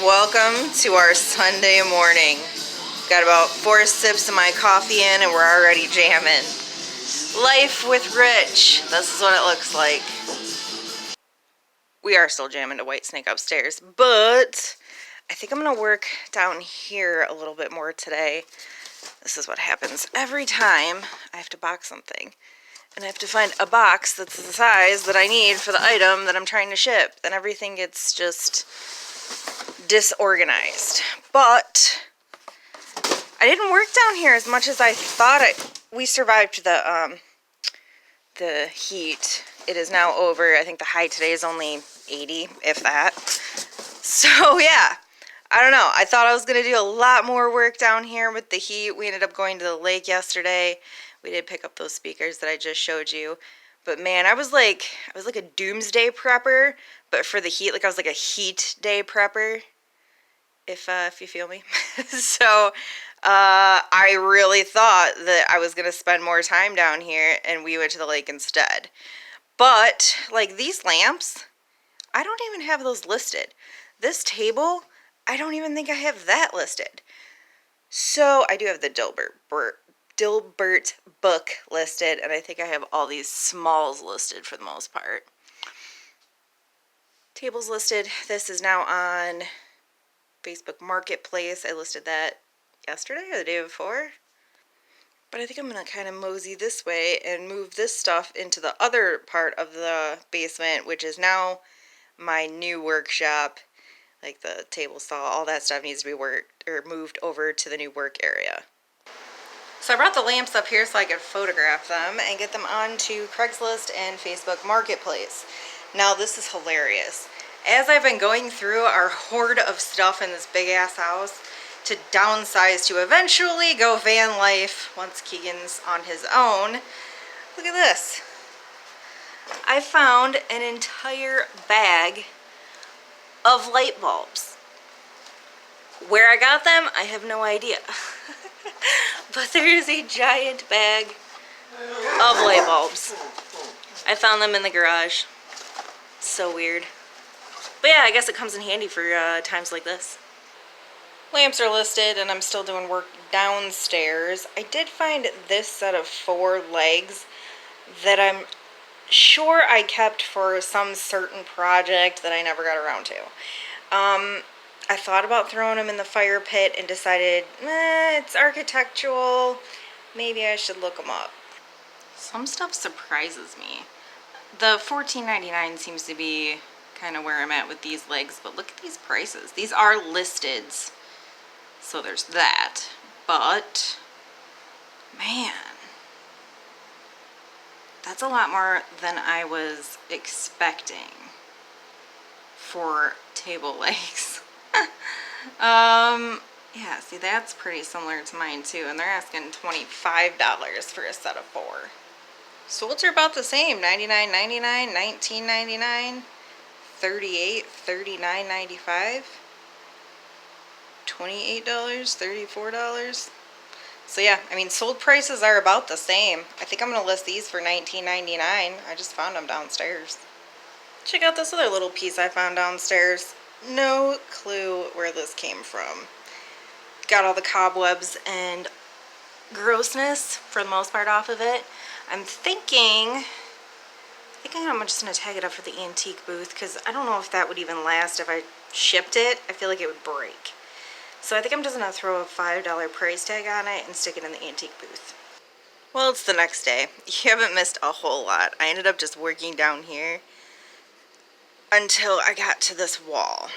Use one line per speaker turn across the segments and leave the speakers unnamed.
Welcome to our Sunday morning. Got about 4 sips of my coffee in and we're already jamming. Life with Rich. This is what it looks like. We are still jamming to Whitesnake upstairs, but I think I'm gonna work down here a little bit more today. This is what happens every time I have to box something. And I have to find a box that's the size that I need for the item that I'm trying to ship. Then everything gets just disorganized. But I didn't work down here as much as I thought. We survived the heat. It is now over. I think the high today is only 80, if that. So yeah, I don't know. I thought I was going to do a lot more work down here with the heat. We ended up going to the lake yesterday. We did pick up those speakers that I just showed you. But man, I was like a doomsday prepper, but for the heat, like I was like a heat day prepper. If you feel me. So I really thought that I was going to spend more time down here and we went to the lake instead. But like these lamps, I don't even have those listed. This table, I don't even think I have that listed. So I do have the Dilbert book listed, and I think I have all these smalls listed for the most part. Tables listed. This is now on Facebook Marketplace. I listed that yesterday or the day before. But I think I'm going to kind of mosey this way and move this stuff into the other part of the basement, which is now my new workshop. Like the table saw, all that stuff needs to be moved over to the new work area. So I brought the lamps up here so I could photograph them and get them onto Craigslist and Facebook Marketplace. Now this is hilarious. As I've been going through our hoard of stuff in this big ass house to downsize to eventually go van life once Keegan's on his own, look at this. I found an entire bag of light bulbs. Where I got them, I have no idea. But there is a giant bag of light bulbs. I found them in the garage. So weird. But yeah, I guess it comes in handy for times like this. Lamps are listed and I'm still doing work downstairs. I did find this set of 4 legs that I'm sure I kept for some certain project that I never got around to. I thought about throwing them in the fire pit and decided, it's architectural. Maybe I should look them up. Some stuff surprises me. The $14.99 seems to be kind of where I'm at with these legs, but look at these prices. These are listed, so there's that. But, man, that's a lot more than I was expecting for table legs. Yeah, see, that's pretty similar to mine too, and they're asking $25 for a set of 4. Solds are about the same, $99.99, $19.99, $38, $39.95, $28, $34. So yeah, I mean, sold prices are about the same. I think I'm gonna list these for $19.99. I just found them downstairs. Check out this other little piece I found downstairs. No clue where this came from. Got all the cobwebs and grossness for the most part off of it. I'm thinking I'm just going to tag it up for the antique booth because I don't know if that would even last if I shipped it. I feel like it would break. So I think I'm just going to throw a $5 price tag on it and stick it in the antique booth. Well, it's the next day. You haven't missed a whole lot. I ended up just working down here until I got to this wall.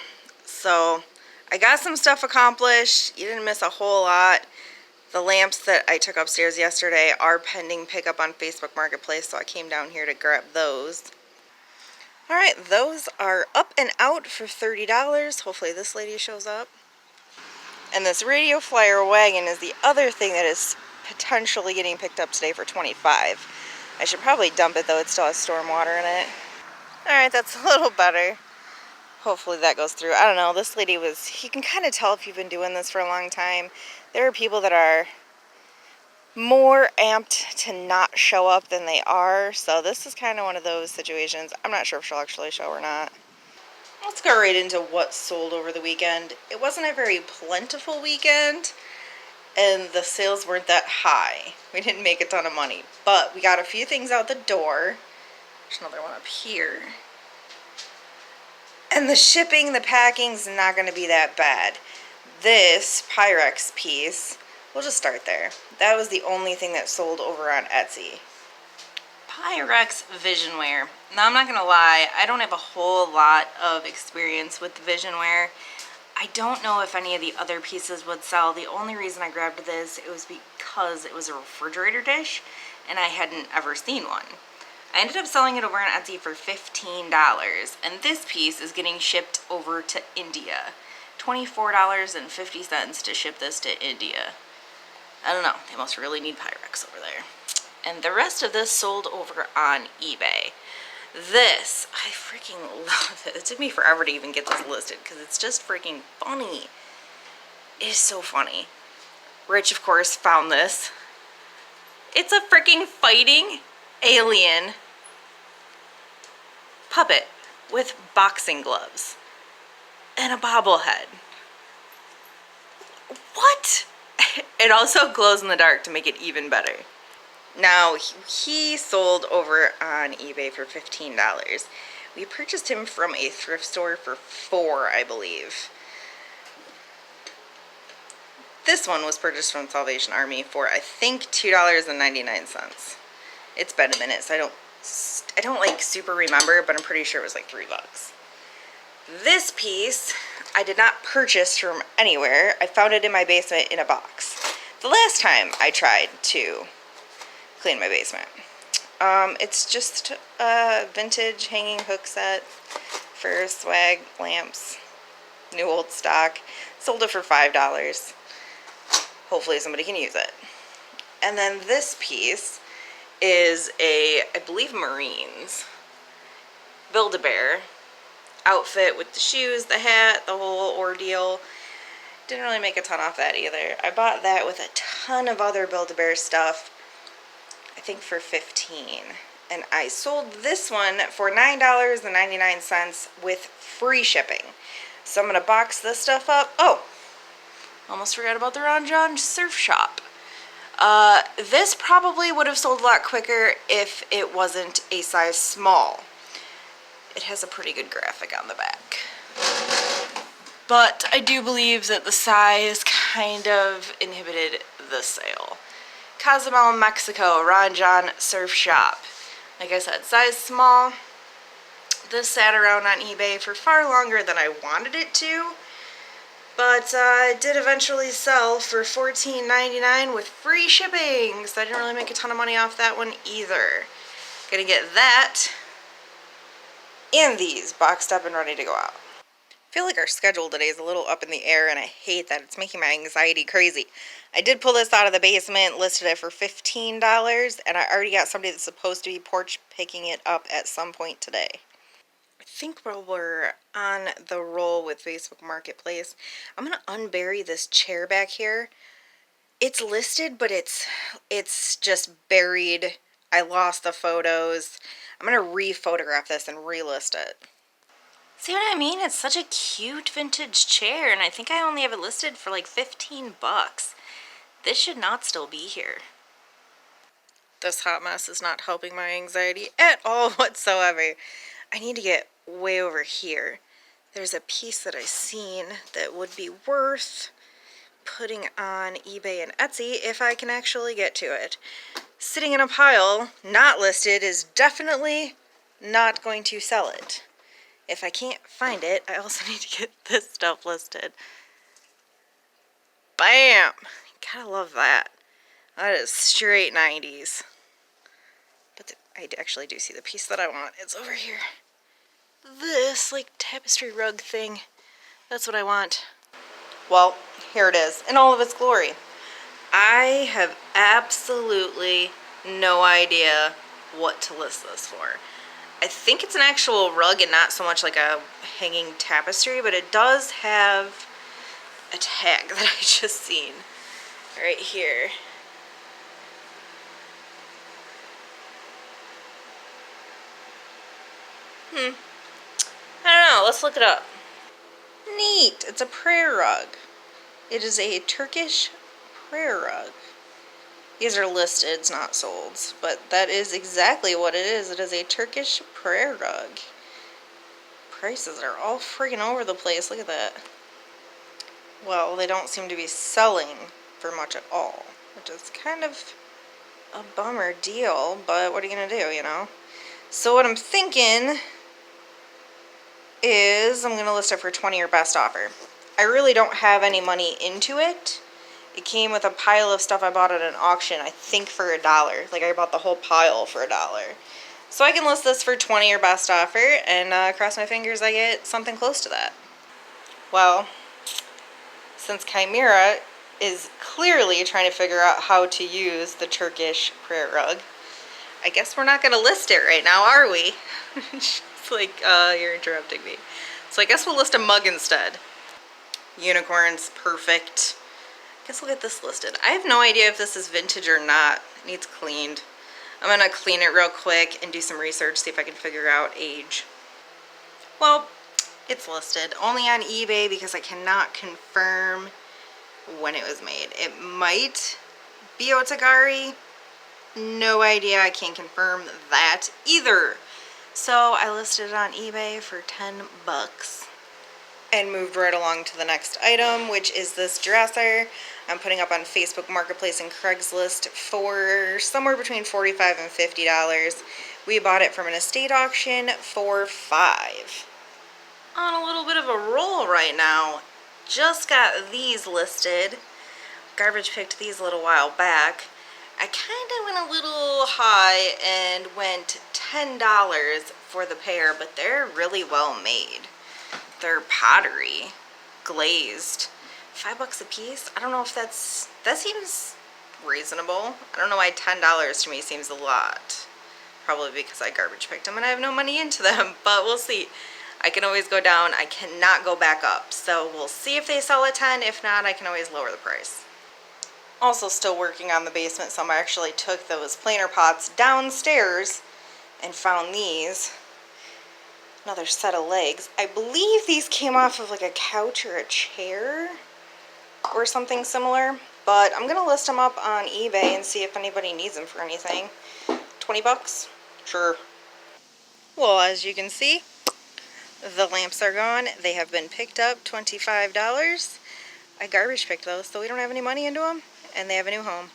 So I got some stuff accomplished. You didn't miss a whole lot. The lamps that I took upstairs yesterday are pending pickup on Facebook Marketplace, so I came down here to grab those. Alright, those are up and out for $30. Hopefully this lady shows up. And this Radio Flyer wagon is the other thing that is potentially getting picked up today for $25. I should probably dump it though, it still has storm water in it. Alright, that's a little better. Hopefully that goes through. I don't know, this lady you can kind of tell if you've been doing this for a long time. There are people that are more amped to not show up than they are. So this is kind of one of those situations. I'm not sure if she'll actually show or not. let's go right into what sold over the weekend. It wasn't a very plentiful weekend, and the sales weren't that high. We didn't make a ton of money, but we got a few things out the door. There's another one up here. And the shipping, the packing's not going to be that bad. This Pyrex piece, we'll just start there. That was the only thing that sold over on Etsy. Pyrex Visionware. Now, I'm not going to lie, I don't have a whole lot of experience with the Visionware. I don't know if any of the other pieces would sell. The only reason I grabbed this, it was because it was a refrigerator dish, and I hadn't ever seen one. I ended up selling it over on Etsy for $15, and this piece is getting shipped over to India. $24.50 to ship this to India. I don't know, they must really need Pyrex over there. And the rest of this sold over on eBay. This, I freaking love it. It took me forever to even get this listed because it's just freaking funny. It is so funny. Rich, of course, found this. It's a freaking fighting alien puppet with boxing gloves and a bobblehead. What? It also glows in the dark to make it even better. Now, he sold over on eBay for $15. We purchased him from a thrift store for $4, I believe. This one was purchased from Salvation Army for, I think, $2.99. It's been a minute, so I don't like super remember, but I'm pretty sure it was like $3. This piece I did not purchase from anywhere. I found it in my basement in a box. The last time I tried to clean my basement. It's just a vintage hanging hook set for swag lamps. New old stock. Sold it for $5. Hopefully somebody can use it. And then this piece is a, I believe, Marines Build-A-Bear outfit with the shoes, the hat, the whole ordeal. Didn't really make a ton off that either. I bought that with a ton of other Build-A-Bear stuff, I think for $15. And I sold this one for $9.99 with free shipping. So I'm going to box this stuff up. Oh, almost forgot about the Ron Jon Surf Shop. This probably would have sold a lot quicker if it wasn't a size small. It has a pretty good graphic on the back. But I do believe that the size kind of inhibited the sale. Cozumel, Mexico, Ron Jon Surf Shop. Like I said, size small. This sat around on eBay for far longer than I wanted it to. But it did eventually sell for $14.99 with free shipping. So I didn't really make a ton of money off that one either. Gonna get that and these boxed up and ready to go out. I feel like our schedule today is a little up in the air, and I hate that. It's making my anxiety crazy. I did pull this out of the basement, listed it for $15, and I already got somebody that's supposed to be porch picking it up at some point today. I think while we're on the roll with Facebook Marketplace, I'm going to unbury this chair back here. It's listed, but it's just buried. I lost the photos. I'm going to re-photograph this and relist it. See what I mean? It's such a cute vintage chair, and I think I only have it listed for like $15. This should not still be here. This hot mess is not helping my anxiety at all whatsoever. I need to get way over here. There's a piece that I've seen that would be worth putting on eBay and Etsy if I can actually get to it. Sitting in a pile, not listed, is definitely not going to sell it. If I can't find it, I also need to get this stuff listed. Bam! Gotta love that. That is straight 90s. But I actually do see the piece that I want. It's over here. This, like, tapestry rug thing. That's what I want. Well, here it is, in all of its glory. I have absolutely no idea what to list this for. I think it's an actual rug and not so much like a hanging tapestry, but it does have a tag that I just seen right here. I don't know, it let's look it up. Neat. It's a prayer rug. It is a Turkish prayer rug. These are listed, it's not sold, but that is exactly what it is. It is a Turkish prayer rug. Prices are all friggin' over the place. Look at that. Well, they don't seem to be selling for much at all, which is kind of a bummer deal, but what are you gonna do, you know? So what I'm thinking is I'm gonna list it for 20 or best offer. I really don't have any money into it. It came with a pile of stuff I bought at an auction, I think for $1. Like I bought the whole pile for $1. So I can list this for 20 or best offer and cross my fingers I get something close to that. Well, since Chimera is clearly trying to figure out how to use the Turkish prayer rug, I guess we're not going to list it right now, are we? She's like, you're interrupting me. So I guess we'll list a mug instead. Unicorns, perfect. I guess we'll get this listed. I have no idea if this is vintage or not. It needs cleaned. I'm going to clean it real quick and do some research, see if I can figure out age. Well, it's listed only on eBay because I cannot confirm when it was made. It might be Otagari. No idea. I can't confirm that either. So I listed it on eBay for 10 bucks and moved right along to the next item, which is this dresser. I'm putting up on Facebook Marketplace and Craigslist for somewhere between $45 and $50. We bought it from an estate auction for $5. On a little bit of a roll right now. Just got these listed. Garbage picked these a little while back. I kind of went a little high and went $10 for the pair, but they're really well made. They're pottery, glazed. $5 a piece? I don't know if that seems reasonable. I don't know why $10 to me seems a lot. Probably because I garbage picked them and I have no money into them, but we'll see. I can always go down. I cannot go back up. So we'll see if they sell at 10. If not, I can always lower the price. Also still working on the basement, so I actually took those planer pots downstairs and found these. Another set of legs. I believe these came off of like a couch or a chair or something similar, but I'm gonna list them up on eBay and see if anybody needs them for anything. 20 bucks? Sure. Well, as you can see, the lamps are gone. They have been picked up, $25. I garbage picked those, so we don't have any money into them, and they have a new home.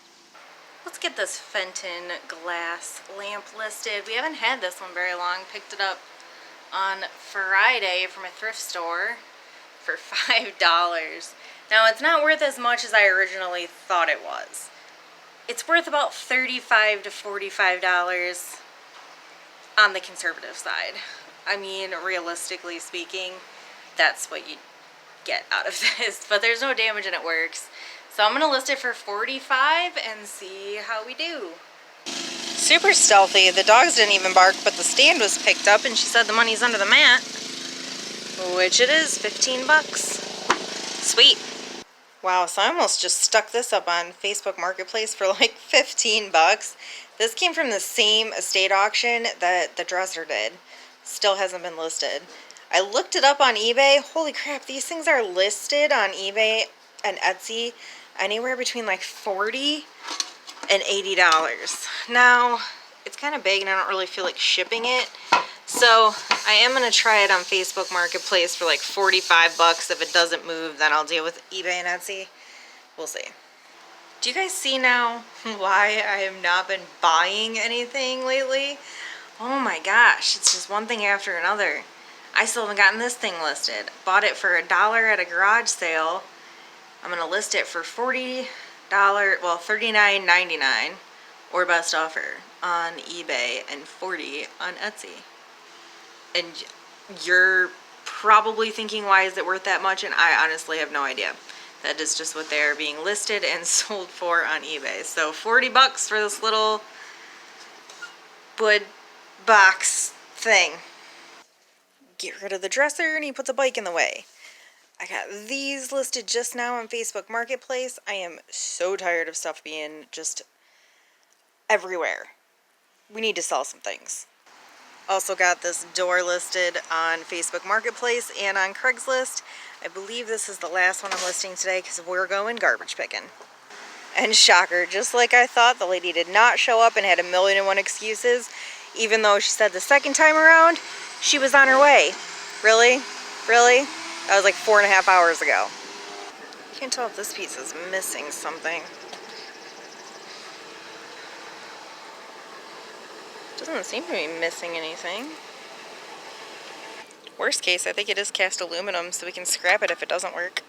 Let's get this Fenton glass lamp listed. We haven't had this one very long. Picked it up on Friday from a thrift store for $5. Now, it's not worth as much as I originally thought it was. It's worth about $35 to $45 on the conservative side. I mean, realistically speaking, that's what you get out of this, but there's no damage and it works. So I'm gonna list it for $45 and see how we do. Super stealthy. The dogs didn't even bark, but the stand was picked up and she said the money's under the mat, which it is, 15 bucks. Sweet. Wow, so I almost just stuck this up on Facebook Marketplace for like 15 bucks. This came from the same estate auction that the dresser did. Still hasn't been listed. I looked it up on eBay. Holy crap, these things are listed on eBay and Etsy anywhere between like $40 and $80. Now, it's kind of big and I don't really feel like shipping it. So I am going to try it on Facebook Marketplace for like 45 bucks. If it doesn't move, then I'll deal with eBay and Etsy. We'll see. Do you guys see now why I have not been buying anything lately? Oh my gosh, it's just one thing after another. I still haven't gotten this thing listed. Bought it for $1 at a garage sale. I'm going to list it for $40, well, $39.99 or best offer on eBay and $40 on Etsy. And you're probably thinking, why is it worth that much? And I honestly have no idea. That is just what they are being listed and sold for on eBay. So 40 bucks for this little wood box thing. Get rid of the dresser and he puts a bike in the way. I got these listed just now on Facebook Marketplace. I am so tired of stuff being just everywhere. We need to sell some things. Also got this door listed on Facebook Marketplace and on Craigslist. I believe this is the last one I'm listing today because we're going garbage picking. And shocker, just like I thought, the lady did not show up and had 1,000,001 excuses, even though she said the second time around she was on her way. Really? Really? That was like 4.5 hours ago. I can't tell if this piece is missing something. Doesn't seem to be missing anything. Worst case, I think it is cast aluminum, so we can scrap it if it doesn't work.